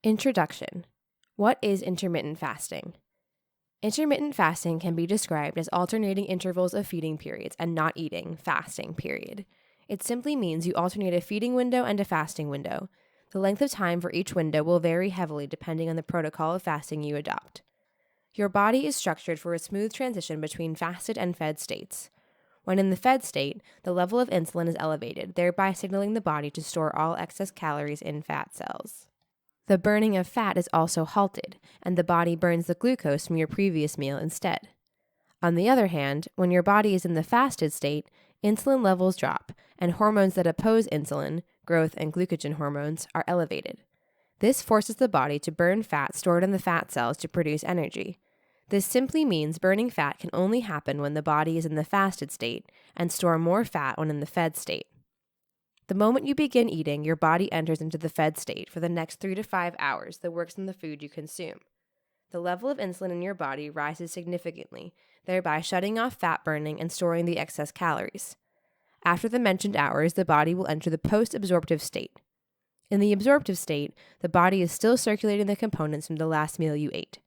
Introduction. What is intermittent fasting? Intermittent fasting can be described as alternating intervals of feeding periods and not eating, fasting period. It simply means you alternate a feeding window and a fasting window. The length of time for each window will vary heavily depending on the protocol of fasting you adopt. Your body is structured for a smooth transition between fasted and fed states. When in the fed state, the level of insulin is elevated, thereby signaling the body to store all excess calories in fat cells. The burning of fat is also halted, and the body burns the glucose from your previous meal instead. On the other hand, when your body is in the fasted state, insulin levels drop, and hormones that oppose insulin, growth and glucagon hormones, are elevated. This forces the body to burn fat stored in the fat cells to produce energy. This simply means burning fat can only happen when the body is in the fasted state and store more fat when in the fed state. The moment you begin eating, your body enters into the fed state for the next 3 to 5 hours that works on the food you consume. The level of insulin in your body rises significantly, thereby shutting off fat burning and storing the excess calories. After the mentioned hours, the body will enter the post-absorptive state. In the absorptive state, the body is still circulating the components from the last meal you ate.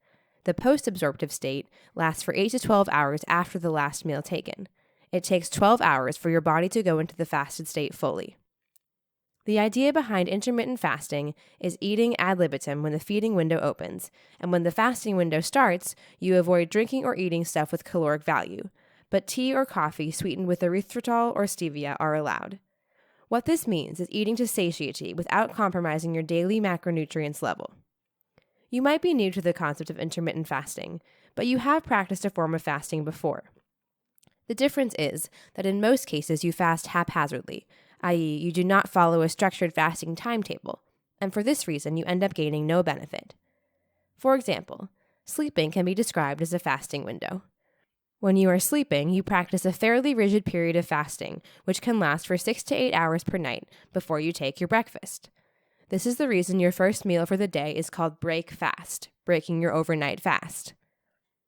The post-absorptive state lasts for 8 to 12 hours after the last meal taken. It takes 12 hours for your body to go into the fasted state fully. The idea behind intermittent fasting is eating ad libitum when the feeding window opens, and when the fasting window starts, you avoid drinking or eating stuff with caloric value, but tea or coffee sweetened with erythritol or stevia are allowed. What this means is eating to satiety without compromising your daily macronutrients level. You might be new to the concept of intermittent fasting, but you have practiced a form of fasting before. The difference is that in most cases you fast haphazardly, i.e., you do not follow a structured fasting timetable, and for this reason you end up gaining no benefit. For example, sleeping can be described as a fasting window. When you are sleeping, you practice a fairly rigid period of fasting, which can last for 6 to 8 hours per night before you take your breakfast. This is the reason your first meal for the day is called break fast, breaking your overnight fast.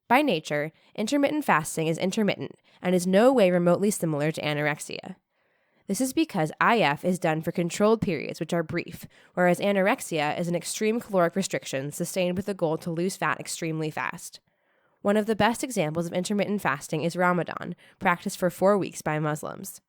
By nature, intermittent fasting is intermittent and is no way remotely similar to anorexia. This is because IF is done for controlled periods, which are brief, whereas anorexia is an extreme caloric restriction sustained with the goal to lose fat extremely fast. One of the best examples of intermittent fasting is Ramadan, practiced for 4 weeks by Muslims.